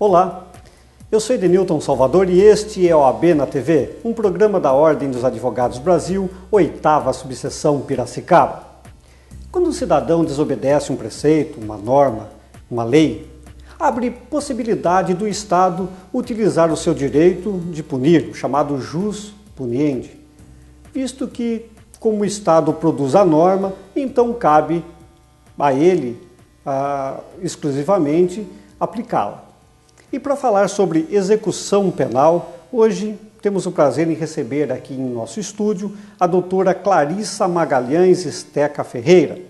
Olá, eu sou Edenilton Salvador e este é o OAB na TV, um programa da Ordem dos Advogados Brasil, 8ª Subseção Piracicaba. Quando um cidadão desobedece um preceito, uma norma, uma lei, abre possibilidade do Estado utilizar o seu direito de punir, o chamado jus puniendi, visto que, como o Estado produz a norma, então cabe a ele exclusivamente aplicá-la. E para falar sobre execução penal, hoje temos o prazer em receber aqui em nosso estúdio a doutora Clarissa Magalhães Esteca Ferreira.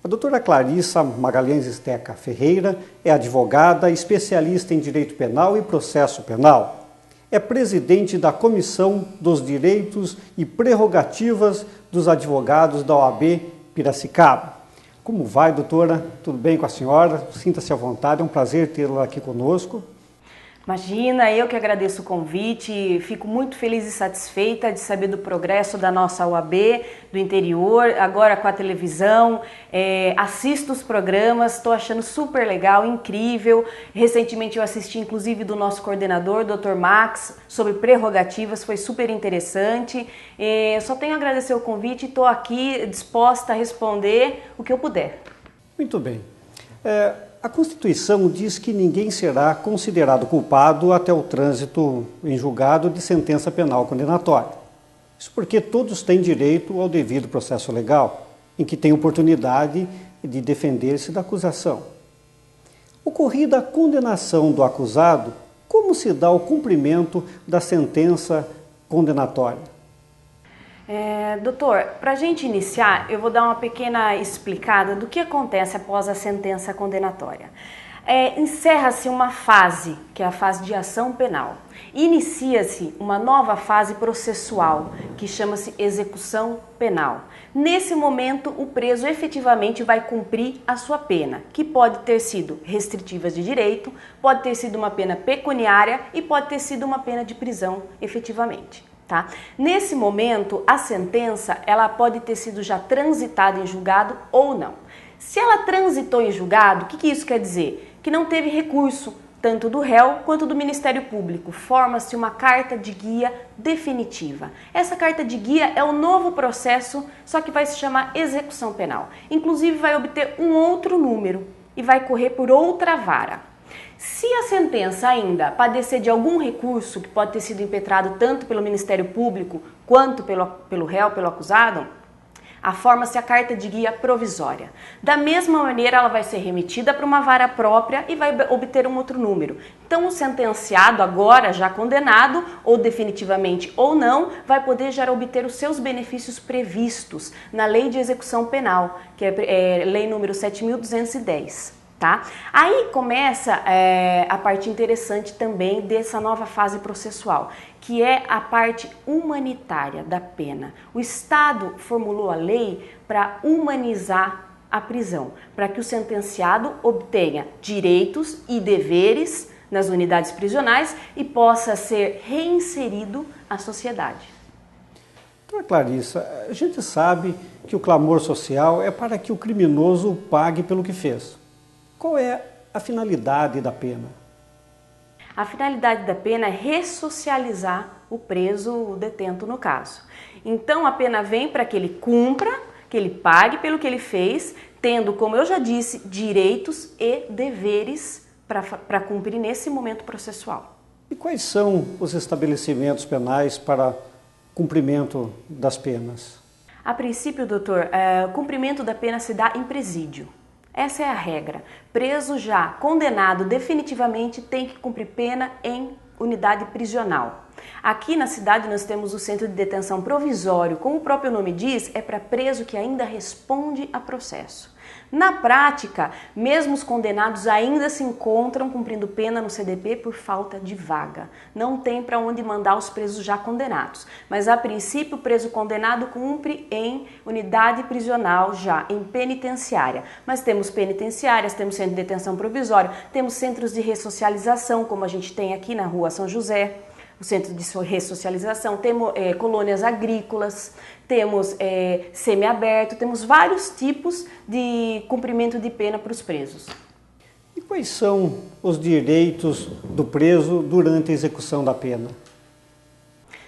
A doutora Clarissa Magalhães Esteca Ferreira é advogada, especialista em direito penal e processo penal. É presidente da Comissão dos Direitos e Prerrogativas dos Advogados da OAB Piracicaba. Como vai, doutora? Tudo bem com a senhora? Sinta-se à vontade, é um prazer tê-la aqui conosco. Imagina, eu que agradeço o convite, fico muito feliz e satisfeita de saber do progresso da nossa OAB, do interior, agora com a televisão, assisto os programas, estou achando super legal, incrível. Recentemente eu assisti inclusive do nosso coordenador, Dr. Max, sobre prerrogativas, foi super interessante. Só tenho a agradecer o convite e estou aqui disposta a responder o que eu puder. Muito bem. A Constituição diz que ninguém será considerado culpado até o trânsito em julgado de sentença penal condenatória. Isso porque todos têm direito ao devido processo legal, em que têm oportunidade de defender-se da acusação. Ocorrida a condenação do acusado, como se dá o cumprimento da sentença condenatória? Doutor, para a gente iniciar, eu vou dar uma pequena explicada do que acontece após a sentença condenatória. Encerra-se uma fase, que é a fase de ação penal. Inicia-se uma nova fase processual, que chama-se execução penal. Nesse momento, o preso efetivamente vai cumprir a sua pena, que pode ter sido restritiva de direito, pode ter sido uma pena pecuniária e pode ter sido uma pena de prisão efetivamente. Tá? Nesse momento, a sentença ela pode ter sido já transitada em julgado ou não. Se ela transitou em julgado, o que isso quer dizer? Que não teve recurso, tanto do réu quanto do Ministério Público. Forma-se uma carta de guia definitiva. Essa carta de guia é um novo processo, só que vai se chamar execução penal. Inclusive vai obter um outro número e vai correr por outra vara. Se a sentença ainda padecer de algum recurso que pode ter sido impetrado tanto pelo Ministério Público quanto pelo réu, pelo acusado, forma-se a carta de guia provisória. Da mesma maneira, ela vai ser remetida para uma vara própria e vai obter um outro número. Então, o sentenciado, agora já condenado, ou definitivamente ou não, vai poder já obter os seus benefícios previstos na Lei de Execução Penal, que é Lei número 7.210. Tá? Aí começa a parte interessante também dessa nova fase processual, que é a parte humanitária da pena. O Estado formulou a lei para humanizar a prisão, para que o sentenciado obtenha direitos e deveres nas unidades prisionais e possa ser reinserido à sociedade. Então, Clarissa, a gente sabe que o clamor social é para que o criminoso pague pelo que fez. Qual é a finalidade da pena? A finalidade da pena é ressocializar o preso, o detento no caso. Então a pena vem para que ele cumpra, que ele pague pelo que ele fez, tendo, como eu já disse, direitos e deveres para cumprir nesse momento processual. E quais são os estabelecimentos penais para cumprimento das penas? A princípio, doutor, o cumprimento da pena se dá em presídio. Essa é a regra. Preso já condenado definitivamente tem que cumprir pena em unidade prisional. Aqui na cidade nós temos o Centro de Detenção Provisório. Como o próprio nome diz, é para preso que ainda responde a processo. Na prática, mesmo os condenados ainda se encontram cumprindo pena no CDP por falta de vaga. Não tem para onde mandar os presos já condenados. Mas, a princípio, o preso condenado cumpre em unidade prisional já, em penitenciária. Mas temos penitenciárias, temos centro de detenção provisório, temos centros de ressocialização, como a gente tem aqui na Rua São José. O centro de ressocialização, temos colônias agrícolas, temos semiaberto, temos vários tipos de cumprimento de pena para os presos. E quais são os direitos do preso durante a execução da pena?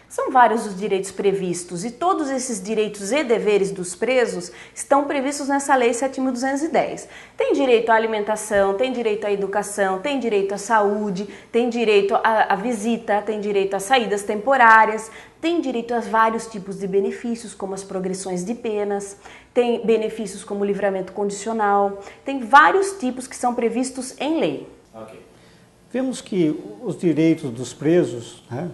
São vários os direitos previstos e todos esses direitos e deveres dos presos estão previstos nessa Lei 7.210. Tem direito à alimentação, tem direito à educação, tem direito à saúde, tem direito à visita, tem direito a saídas temporárias, tem direito a vários tipos de benefícios, como as progressões de penas, tem benefícios como livramento condicional, tem vários tipos que são previstos em lei. Okay. Vemos que os direitos dos presos, né,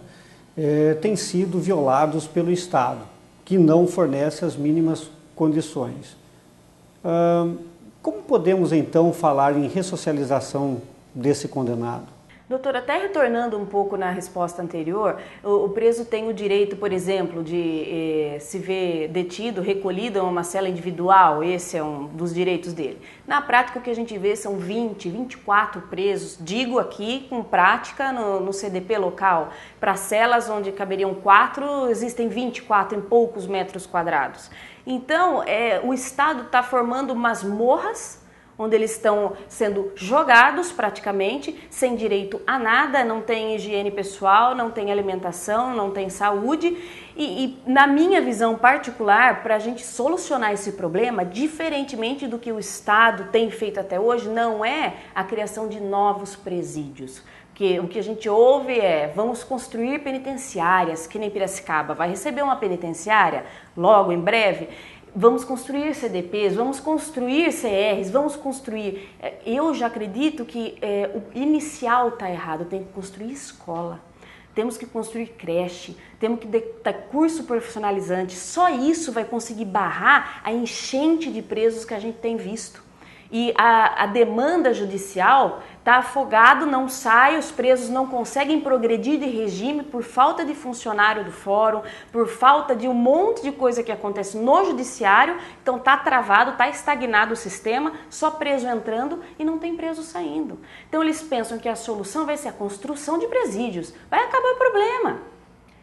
têm sido violados pelo Estado, que não fornece as mínimas condições. Como podemos, então, falar em ressocialização desse condenado? Doutor, até retornando um pouco na resposta anterior, o preso tem o direito, por exemplo, de se ver detido, recolhido em uma cela individual, esse é um dos direitos dele. Na prática, o que a gente vê são 20, 24 presos, digo aqui com prática no CDP local, para celas onde caberiam 4, existem 24 em poucos metros quadrados. Então, o Estado está formando masmorras, onde eles estão sendo jogados praticamente, sem direito a nada, não tem higiene pessoal, não tem alimentação, não tem saúde. E na minha visão particular, para a gente solucionar esse problema, diferentemente do que o Estado tem feito até hoje, não é a criação de novos presídios. Porque o que a gente ouve é, vamos construir penitenciárias, que nem Piracicaba vai receber uma penitenciária logo, em breve. Vamos construir CDPs, vamos construir CRs, vamos construir... Eu já acredito que o inicial está errado, tem que construir escola, temos que construir creche, temos que dar curso profissionalizante, só isso vai conseguir barrar a enchente de presos que a gente tem visto. E a demanda judicial está afogado, não sai, os presos não conseguem progredir de regime por falta de funcionário do fórum, por falta de um monte de coisa que acontece no judiciário, então está travado, está estagnado o sistema, só preso entrando e não tem preso saindo. Então eles pensam que a solução vai ser a construção de presídios, vai acabar o problema.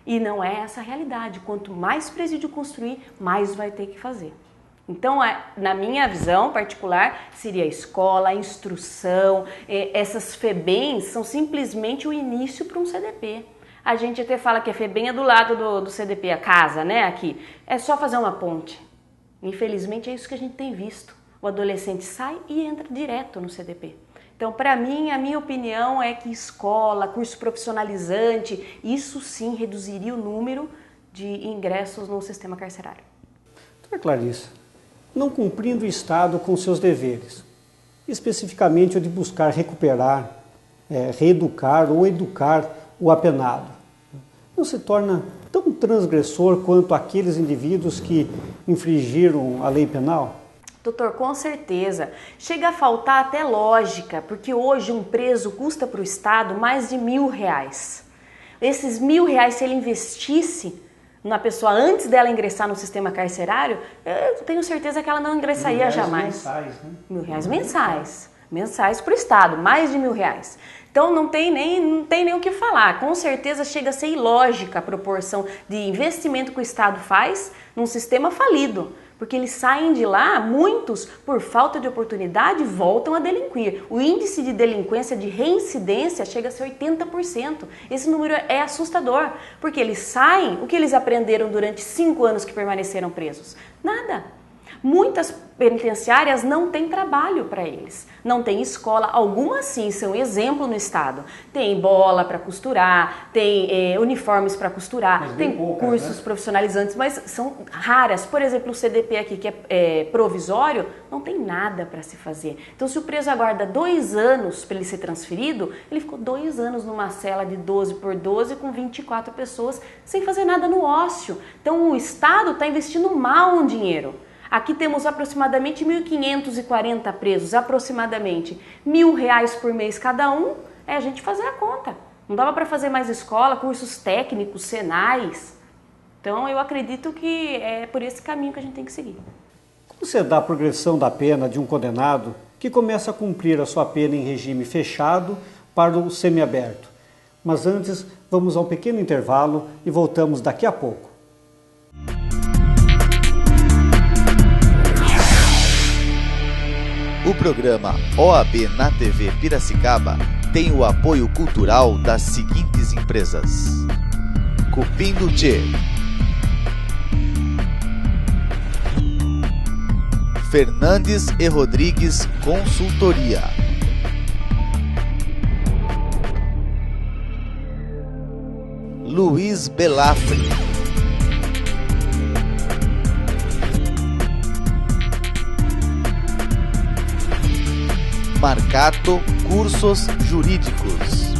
E não é essa a realidade, quanto mais presídio construir, mais vai ter que fazer. Então, na minha visão particular, seria a escola, a instrução, essas FEBEMs são simplesmente o início para um CDP. A gente até fala que a FEBEM é do lado do CDP, a casa, né, aqui. É só fazer uma ponte. Infelizmente, é isso que a gente tem visto. O adolescente sai e entra direto no CDP. Então, para mim, a minha opinião é que escola, curso profissionalizante, isso sim reduziria o número de ingressos no sistema carcerário. Doutora Clarissa, não cumprindo o Estado com seus deveres, especificamente o de buscar recuperar, reeducar ou educar o apenado, não se torna tão transgressor quanto aqueles indivíduos que infringiram a lei penal? Doutor, com certeza. Chega a faltar até lógica, porque hoje um preso custa para o Estado mais de R$1.000. Esses R$1.000, se ele investisse na pessoa antes dela ingressar no sistema carcerário, eu tenho certeza que ela não ingressaria jamais. Mensais, né? R$1.000 mensais. Mensais para o Estado, mais de R$1.000. Então não tem nem o que falar. Com certeza chega a ser ilógica a proporção de investimento que o Estado faz num sistema falido. Porque eles saem de lá, muitos, por falta de oportunidade, voltam a delinquir. O índice de delinquência de reincidência chega a ser 80%. Esse número é assustador, porque eles saem, o que eles aprenderam durante 5 anos que permaneceram presos? Nada. Muitas penitenciárias não têm trabalho para eles, não tem escola, algumas sim são exemplo no estado. Tem bola para costurar, tem uniformes para costurar, tem poucas, cursos, né, profissionalizantes, mas são raras. Por exemplo, o CDP aqui, que é provisório, não tem nada para se fazer. Então, se o preso aguarda 2 anos para ele ser transferido, ele ficou 2 anos numa cela de 12 por 12 com 24 pessoas sem fazer nada no ócio. Então, o Estado está investindo mal um dinheiro. Aqui temos aproximadamente 1.540 presos, aproximadamente R$1.000 por mês cada um, é a gente fazer a conta. Não dava para fazer mais escola, cursos técnicos, senais. Então eu acredito que é por esse caminho que a gente tem que seguir. Como você dá a progressão da pena de um condenado que começa a cumprir a sua pena em regime fechado para o semiaberto? Mas antes, vamos a um pequeno intervalo e voltamos daqui a pouco. O programa OAB na TV Piracicaba tem o apoio cultural das seguintes empresas: Cupim do Tchê, Fernandes e Rodrigues Consultoria, Luiz Belafre, Marcato Cursos Jurídicos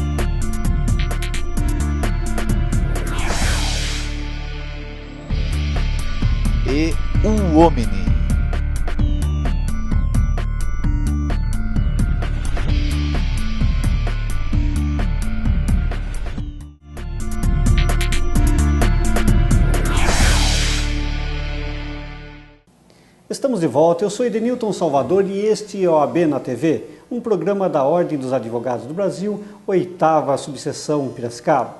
e Uomini. Estamos de volta, eu sou Edenilton Salvador e este é o OAB na TV, um programa da Ordem dos Advogados do Brasil, 8ª Subseção Piracicaba.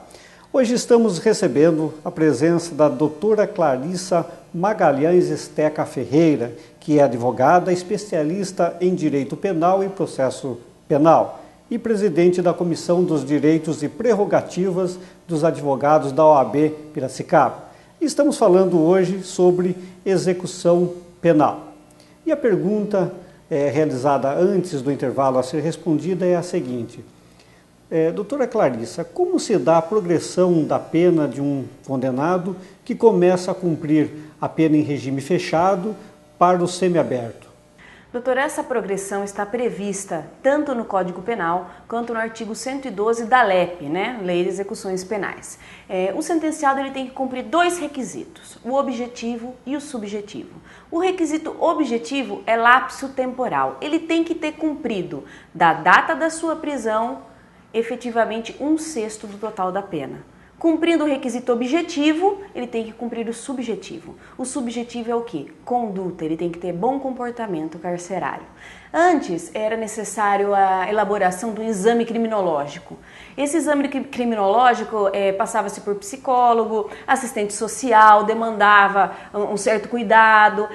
Hoje estamos recebendo a presença da doutora Clarissa Magalhães Esteca Ferreira, que é advogada especialista em Direito Penal e Processo Penal e presidente da Comissão dos Direitos e Prerrogativas dos Advogados da OAB Piracicaba. Estamos falando hoje sobre execução penal. E a pergunta realizada antes do intervalo a ser respondida é a seguinte: doutora Clarissa, como se dá a progressão da pena de um condenado que começa a cumprir a pena em regime fechado para o semiaberto? Doutora, essa progressão está prevista tanto no Código Penal quanto no artigo 112 da LEP, né? Lei de Execuções Penais. O sentenciado ele tem que cumprir 2 requisitos, o objetivo e o subjetivo. O requisito objetivo é lapso temporal. Ele tem que ter cumprido da data da sua prisão efetivamente 1/6 do total da pena. Cumprindo o requisito objetivo, ele tem que cumprir o subjetivo. O subjetivo é o quê? Conduta, ele tem que ter bom comportamento carcerário. Antes, era necessário a elaboração do exame criminológico. Esse exame criminológico passava-se por psicólogo, assistente social, demandava um certo cuidado,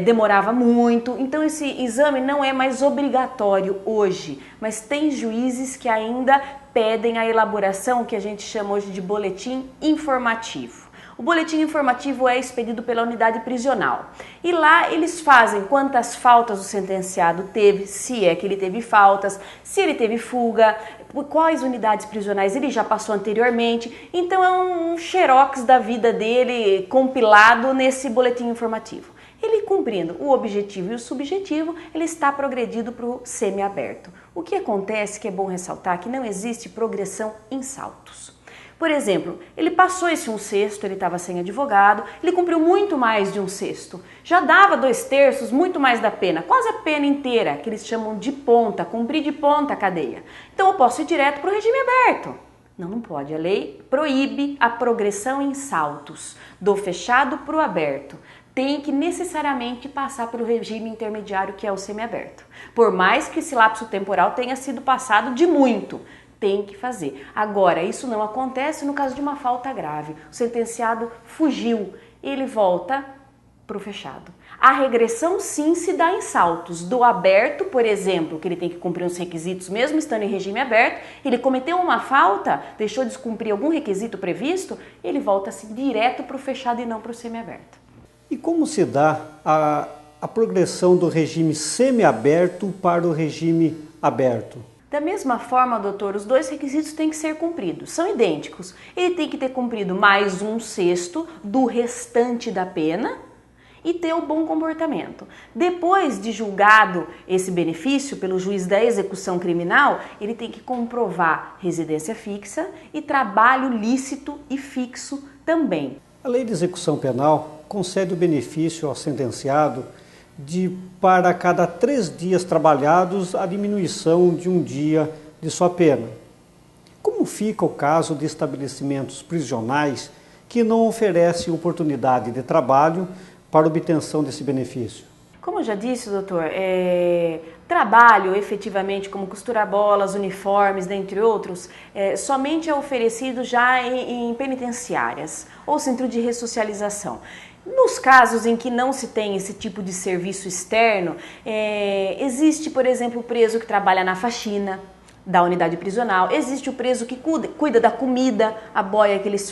demorava muito. Então, esse exame não é mais obrigatório hoje, mas tem juízes que ainda pedem a elaboração que a gente chama hoje de boletim informativo. O boletim informativo é expedido pela unidade prisional e lá eles fazem quantas faltas o sentenciado teve, se é que ele teve faltas, se ele teve fuga, por quais unidades prisionais ele já passou anteriormente. Então é um xerox da vida dele compilado nesse boletim informativo. Ele cumprindo o objetivo e o subjetivo, ele está progredido para o semiaberto. O que acontece, que é bom ressaltar, que não existe progressão em saltos. Por exemplo, ele passou esse 1/6, ele estava sem advogado, ele cumpriu muito mais de 1/6, já dava 2/3, muito mais da pena, quase a pena inteira, que eles chamam de ponta, cumprir de ponta a cadeia. Então eu posso ir direto para o regime aberto. Não pode, a lei proíbe a progressão em saltos, do fechado para o aberto. Tem que necessariamente passar pelo regime intermediário, que é o semiaberto. Por mais que esse lapso temporal tenha sido passado de muito, tem que fazer. Agora, isso não acontece no caso de uma falta grave. O sentenciado fugiu, ele volta para o fechado. A regressão sim se dá em saltos. Do aberto, por exemplo, que ele tem que cumprir uns requisitos mesmo estando em regime aberto, ele cometeu uma falta, deixou de descumprir algum requisito previsto, ele volta-se direto para o fechado e não para o semiaberto. E como se dá a progressão do regime semiaberto para o regime aberto? Da mesma forma, doutor, os 2 requisitos têm que ser cumpridos, são idênticos. Ele tem que ter cumprido mais 1/6 do restante da pena e ter o bom comportamento. Depois de julgado esse benefício pelo juiz da execução criminal, ele tem que comprovar residência fixa e trabalho lícito e fixo também. A Lei de Execução Penal concede o benefício ao sentenciado de, para cada 3 dias trabalhados, a diminuição de 1 dia de sua pena. Como fica o caso de estabelecimentos prisionais que não oferecem oportunidade de trabalho para obtenção desse benefício? Como eu já disse, doutor, trabalho efetivamente como costurar bolas, uniformes, dentre outros, somente é oferecido já em penitenciárias ou centro de ressocialização. Nos casos em que não se tem esse tipo de serviço externo, existe, por exemplo, o preso que trabalha na faxina da unidade prisional, existe o preso que cuida da comida, a boia que eles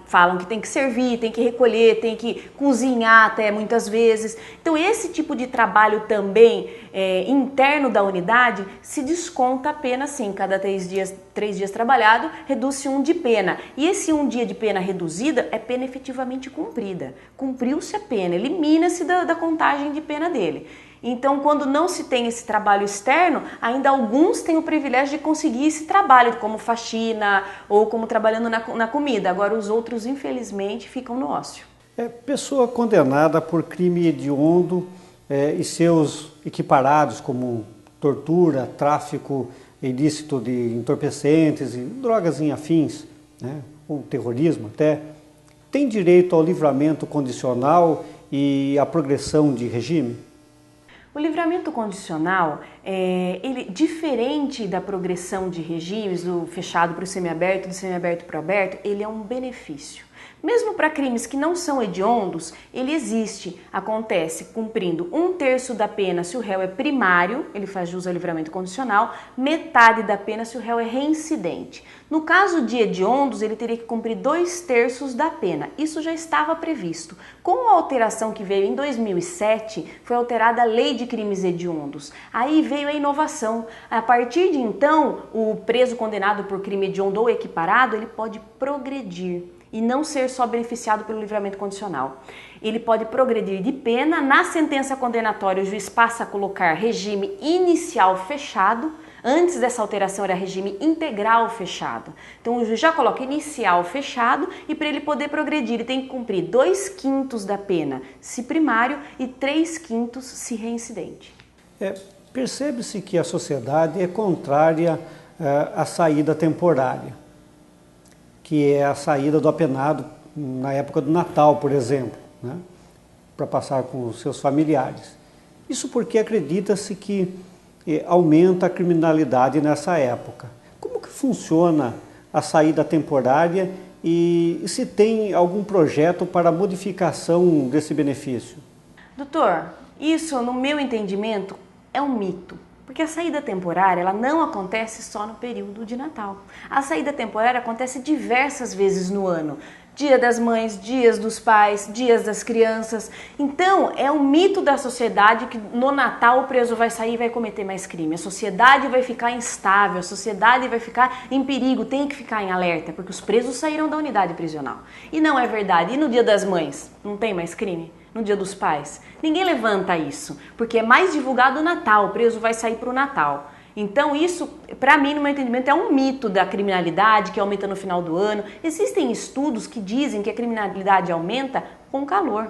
falam que tem que servir, tem que recolher, tem que cozinhar até muitas vezes. Então esse tipo de trabalho também interno da unidade se desconta a pena sim, cada 3 dias trabalhado, reduz-se 1 de pena. E esse 1 dia de pena reduzida é pena efetivamente cumprida. Cumpriu-se a pena, elimina-se da contagem de pena dele. Então, quando não se tem esse trabalho externo, ainda alguns têm o privilégio de conseguir esse trabalho, como faxina ou como trabalhando na comida. Agora, os outros, infelizmente, ficam no ócio. Pessoa condenada por crime hediondo e seus equiparados, como tortura, tráfico ilícito de entorpecentes e drogas em afins, né, ou terrorismo até, tem direito ao livramento condicional e à progressão de regime? O livramento condicional, ele, diferente da progressão de regimes, do fechado para o semiaberto, do semiaberto para o aberto, ele é um benefício. Mesmo para crimes que não são hediondos, ele existe, acontece cumprindo 1/3 da pena se o réu é primário, ele faz jus ao livramento condicional, metade da pena se o réu é reincidente. No caso de hediondos, ele teria que cumprir 2/3 da pena. Isso já estava previsto. Com a alteração que veio em 2007, foi alterada a lei de crimes hediondos. Aí veio a inovação. A partir de então, o preso condenado por crime hediondo ou equiparado, ele pode progredir e não ser só beneficiado pelo livramento condicional. Ele pode progredir de pena. Na sentença condenatória, o juiz passa a colocar regime inicial fechado. Antes dessa alteração era regime integral fechado. Então o juiz já coloca inicial fechado e para ele poder progredir ele tem que cumprir 2/5 da pena se primário e 3/5 se reincidente. Percebe-se que a sociedade é contrária à saída temporária, que é a saída do apenado na época do Natal, por exemplo, né, para passar com os seus familiares. Isso porque acredita-se que aumenta a criminalidade nessa época. Como que funciona a saída temporária e se tem algum projeto para a modificação desse benefício? Doutor, isso, no meu entendimento, é um mito. Porque a saída temporária, ela não acontece só no período de Natal. A saída temporária acontece diversas vezes no ano. Dia das Mães, dias dos pais, dias das crianças. Então, é um mito da sociedade que no Natal o preso vai sair e vai cometer mais crime. A sociedade vai ficar instável, a sociedade vai ficar em perigo, tem que ficar em alerta, porque os presos saíram da unidade prisional. E não é verdade. E no Dia das Mães, não tem mais crime? No Dia dos Pais? Ninguém levanta isso, porque é mais divulgado o Natal, o preso vai sair para o Natal. Então isso, para mim, no meu entendimento, é um mito da criminalidade que aumenta no final do ano. Existem estudos que dizem que a criminalidade aumenta com calor.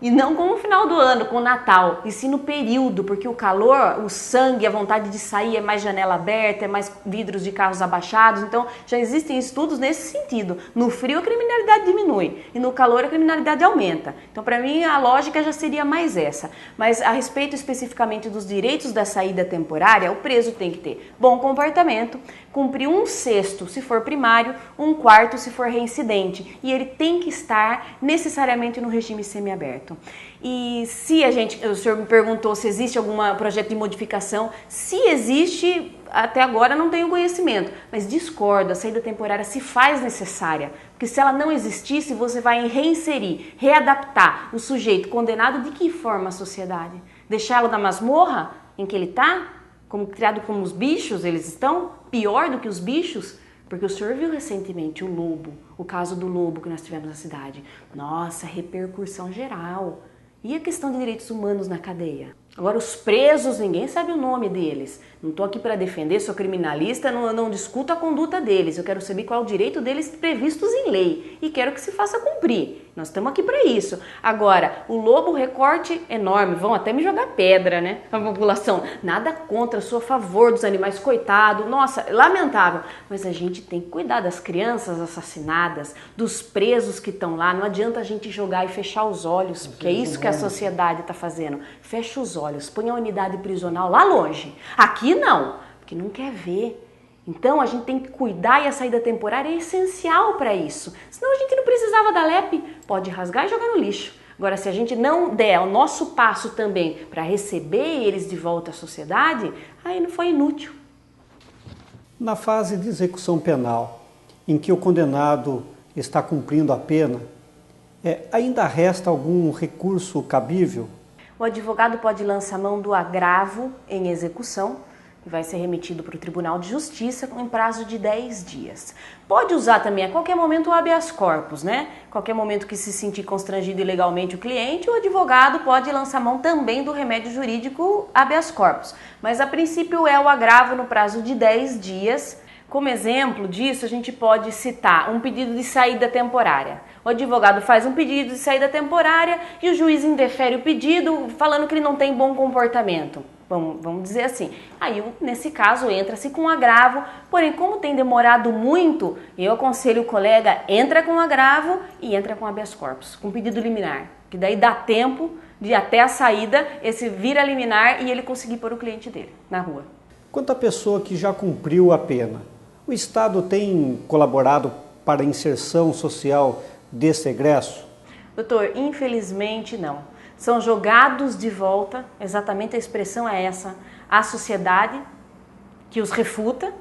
E não com o final do ano, com o Natal, e sim no período, porque o calor, o sangue, a vontade de sair é mais janela aberta, é mais vidros de carros abaixados, então já existem estudos nesse sentido. No frio a criminalidade diminui e no calor a criminalidade aumenta. Então para mim a lógica já seria mais essa. Mas a respeito especificamente dos direitos da saída temporária, o preso tem que ter bom comportamento, cumprir 1/6 se for primário, 1/4 se for reincidente, e ele tem que estar necessariamente no regime semiaberto. E se o senhor me perguntou se existe algum projeto de modificação, se existe, até agora não tenho conhecimento, mas discordo, a saída temporária se faz necessária, porque se ela não existisse, você vai reinserir, readaptar o sujeito condenado de que forma a sociedade? Deixá-lo na masmorra em que ele está? Criado como os bichos eles estão? Pior do que os bichos? Porque o senhor viu recentemente o caso do lobo que nós tivemos na cidade. Nossa, repercussão geral. E a questão de direitos humanos na cadeia? Agora, os presos, ninguém sabe o nome deles. Não estou aqui para defender, sou criminalista, não discuto a conduta deles. Eu quero saber qual é o direito deles previstos em lei e quero que se faça cumprir. Nós estamos aqui para isso. Agora, o lobo, recorte enorme, vão até me jogar pedra, né? A população, nada contra, sou a favor dos animais, coitado, nossa, lamentável. Mas a gente tem que cuidar das crianças assassinadas, dos presos que estão lá. Não adianta a gente jogar e fechar os olhos, porque é isso que a sociedade está fazendo. Fecha os olhos, põe a unidade prisional lá longe. Aqui não, porque não quer ver. Então a gente tem que cuidar e a saída temporária é essencial para isso. Senão a gente não precisava da LEP. Pode rasgar e jogar no lixo. Agora, se a gente não der o nosso passo também para receber eles de volta à sociedade, aí não foi inútil. Na fase de execução penal, em que o condenado está cumprindo a pena, ainda resta algum recurso cabível? O advogado pode lançar mão do agravo em execução, que vai ser remetido para o Tribunal de Justiça em prazo de 10 dias. Pode usar também a qualquer momento o habeas corpus, né? Qualquer momento que se sentir constrangido ilegalmente o cliente, o advogado pode lançar mão também do remédio jurídico habeas corpus. Mas a princípio é o agravo no prazo de 10 dias. Como exemplo disso, a gente pode citar um pedido de saída temporária. O advogado faz um pedido de saída temporária e o juiz indefere o pedido falando que ele não tem bom comportamento. Vamos dizer assim. Aí, nesse caso, entra-se com agravo, porém, como tem demorado muito, eu aconselho o colega, entra com agravo e entra com habeas corpus, com pedido liminar, que daí dá tempo de até a saída, esse vira liminar e ele conseguir pôr o cliente dele na rua. Quanto à pessoa que já cumpriu a pena, o Estado tem colaborado para a inserção social desse egresso? Doutor, infelizmente não. São jogados de volta, exatamente a expressão é essa, à sociedade que os refuta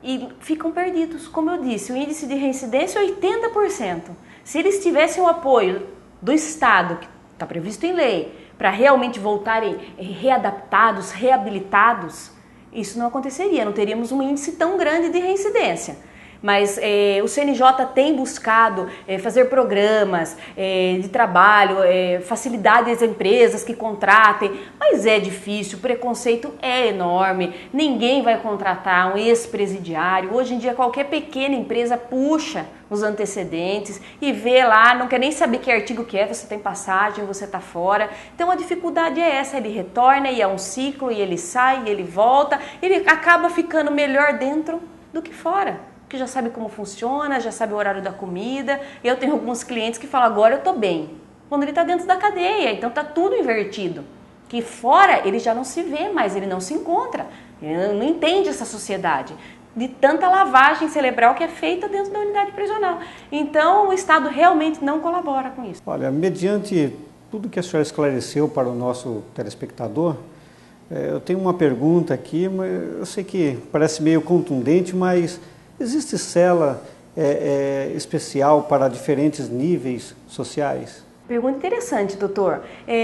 e ficam perdidos. Como eu disse, o índice de reincidência é 80%. Se eles tivessem o apoio do Estado, que está previsto em lei, para realmente voltarem readaptados, reabilitados, isso não aconteceria, não teríamos um índice tão grande de reincidência. Mas o CNJ tem buscado fazer programas de trabalho, facilidade às empresas que contratem, mas é difícil, o preconceito é enorme, ninguém vai contratar um ex-presidiário. Hoje em dia qualquer pequena empresa puxa os antecedentes e vê lá, não quer nem saber que artigo que é, você tem passagem, você está fora. Então a dificuldade é essa, ele retorna e é um ciclo e ele sai e ele volta, ele acaba ficando melhor dentro do que fora. Que já sabe como funciona, já sabe o horário da comida. Eu tenho alguns clientes que falam, agora eu tô bem. Quando ele está dentro da cadeia, então tá tudo invertido. Que fora ele já não se vê mais, ele não se encontra, ele não entende essa sociedade. De tanta lavagem cerebral que é feita dentro da unidade prisional. Então o Estado realmente não colabora com isso. Olha, mediante tudo que a senhora esclareceu para o nosso telespectador, eu tenho uma pergunta aqui, mas eu sei que parece meio contundente, mas existe cela especial para diferentes níveis sociais? Pergunta interessante, doutor.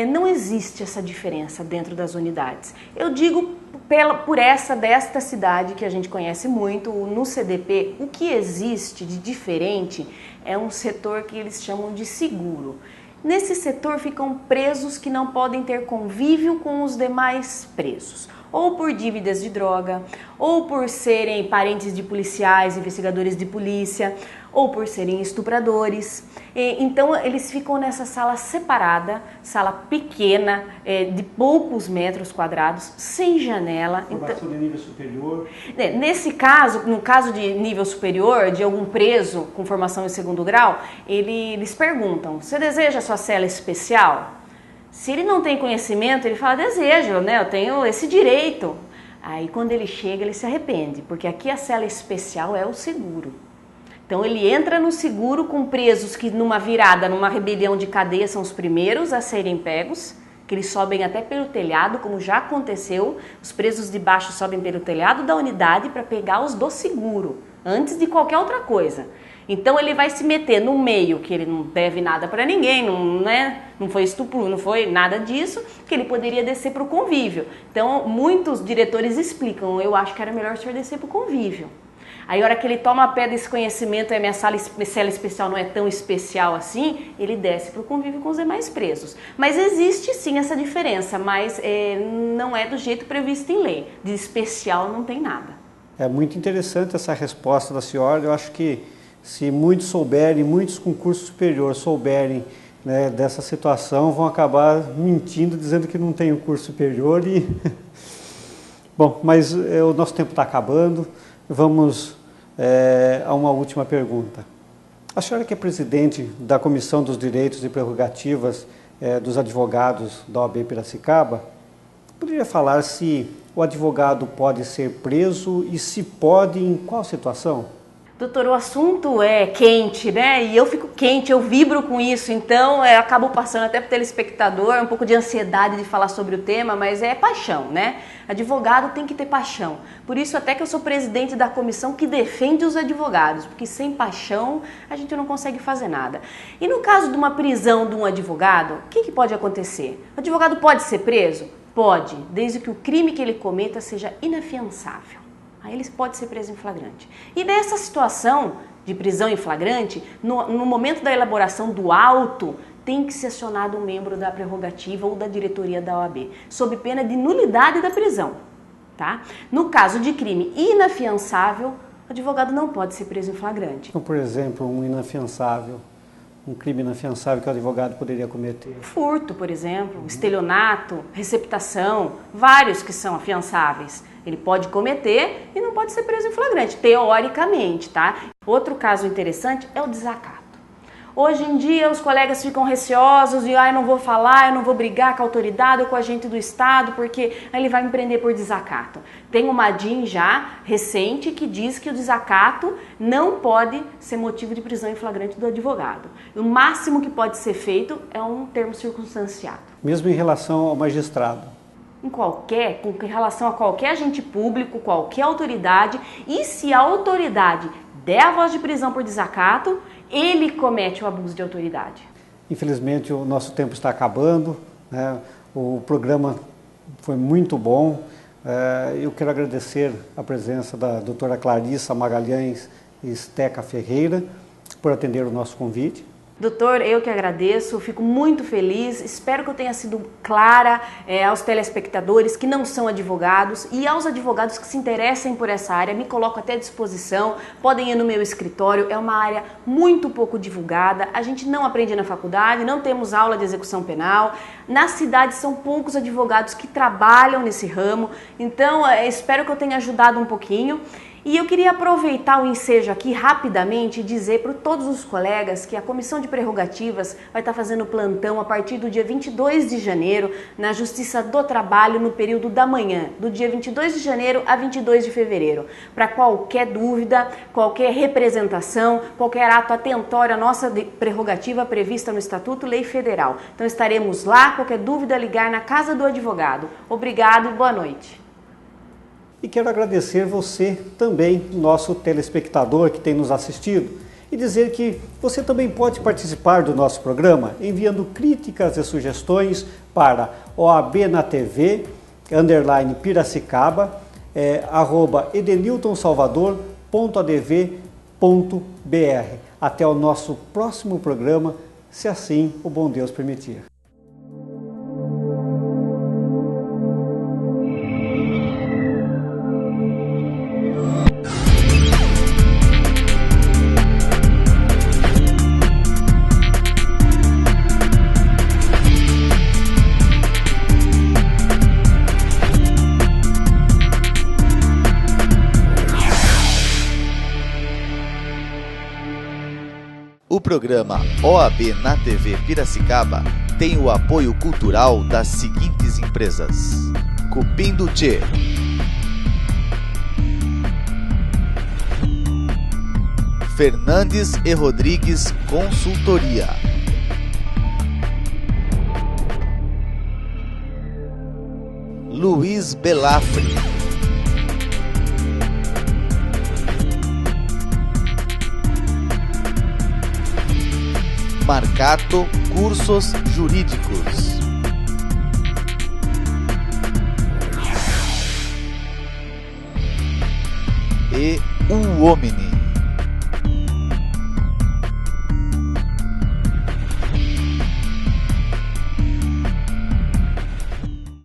Não existe essa diferença dentro das unidades. Eu digo por desta cidade que a gente conhece muito, no CDP, o que existe de diferente é um setor que eles chamam de seguro. Nesse setor ficam presos que não podem ter convívio com os demais presos, ou por dívidas de droga, ou por serem parentes de policiais, investigadores de polícia, ou por serem estupradores. Então eles ficam nessa sala separada, sala pequena, de poucos metros quadrados, sem janela. Formação de nível superior? Nesse caso, no caso de nível superior, de algum preso com formação em 2º grau, eles perguntam, você deseja a sua cela especial? Se ele não tem conhecimento, ele fala, desejo, né? Eu tenho esse direito. Aí quando ele chega, ele se arrepende, porque aqui a cela especial é o seguro. Então ele entra no seguro com presos que numa virada, numa rebelião de cadeia, são os primeiros a serem pegos, que eles sobem até pelo telhado, como já aconteceu, os presos de baixo sobem pelo telhado da unidade para pegar os do seguro, antes de qualquer outra coisa. Então ele vai se meter no meio, que ele não deve nada para ninguém, não foi estupro, não foi nada disso, que ele poderia descer para o convívio. Então muitos diretores explicam, eu acho que era melhor o senhor descer para o convívio. Aí a hora que ele toma pé desse conhecimento, a minha cela especial não é tão especial assim, ele desce para o convívio com os demais presos. Mas existe sim essa diferença, mas não é do jeito previsto em lei. De especial não tem nada. É muito interessante essa resposta da senhora. Eu acho que se muitos souberem, muitos concursos superiores souberem, né, dessa situação, vão acabar mentindo, dizendo que não tem um curso superior. Bom, mas o nosso tempo está acabando. Vamos a uma última pergunta. A senhora que é presidente da Comissão dos Direitos e Prerrogativas dos Advogados da OAB Piracicaba, poderia falar se o advogado pode ser preso e se pode, em qual situação? Doutor, o assunto é quente, né? E eu fico quente, eu vibro com isso, então acabo passando até para o telespectador um pouco de ansiedade de falar sobre o tema, mas é paixão, né? Advogado tem que ter paixão. Por isso até que eu sou presidente da comissão que defende os advogados, porque sem paixão a gente não consegue fazer nada. E no caso de uma prisão de um advogado, o que pode acontecer? O advogado pode ser preso? Pode, desde que o crime que ele cometa seja inafiançável. Aí ele pode ser preso em flagrante. E nessa situação de prisão em flagrante, no momento da elaboração do auto, tem que ser acionado um membro da prerrogativa ou da diretoria da OAB, sob pena de nulidade da prisão. Tá? No caso de crime inafiançável, o advogado não pode ser preso em flagrante. Então, por exemplo, um crime inafiançável que o advogado poderia cometer? Furto, por exemplo, estelionato, receptação, vários que são afiançáveis. Ele pode cometer e não pode ser preso em flagrante, teoricamente, tá? Outro caso interessante é o desacato. Hoje em dia os colegas ficam receosos e eu não vou falar, eu não vou brigar com a autoridade ou com o agente do Estado porque ele vai me prender por desacato. Tem uma DIN já recente que diz que o desacato não pode ser motivo de prisão em flagrante do advogado. O máximo que pode ser feito é um termo circunstanciado. Mesmo em relação ao magistrado? Com relação a qualquer agente público, qualquer autoridade, e se a autoridade der a voz de prisão por desacato, ele comete o abuso de autoridade. Infelizmente o nosso tempo está acabando, né? O programa foi muito bom. Eu quero agradecer a presença da doutora Clarissa Magalhães Steca Ferreira por atender o nosso convite. Doutor, eu que agradeço, fico muito feliz, espero que eu tenha sido clara aos telespectadores que não são advogados e aos advogados que se interessem por essa área, me coloco até à disposição, podem ir no meu escritório, é uma área muito pouco divulgada, a gente não aprende na faculdade, não temos aula de execução penal, na cidade são poucos advogados que trabalham nesse ramo, então espero que eu tenha ajudado um pouquinho. E eu queria aproveitar o ensejo aqui rapidamente e dizer para todos os colegas que a Comissão de Prerrogativas vai estar fazendo plantão a partir do dia 22 de janeiro na Justiça do Trabalho no período da manhã, do dia 22 de janeiro a 22 de fevereiro. Para qualquer dúvida, qualquer representação, qualquer ato atentório à nossa prerrogativa prevista no Estatuto Lei Federal. Então estaremos lá, qualquer dúvida ligar na Casa do Advogado. Obrigado e boa noite. E quero agradecer você também, nosso telespectador que tem nos assistido, e dizer que você também pode participar do nosso programa enviando críticas e sugestões para oabnatv_Piracicaba @edeniltonsalvador.adv.br. Até o nosso próximo programa, se assim o bom Deus permitir. O programa OAB na TV Piracicaba tem o apoio cultural das seguintes empresas: Cupim do Tchê, Fernandes e Rodrigues Consultoria, Luiz Belafre, Marcato Cursos Jurídicos e o Omni.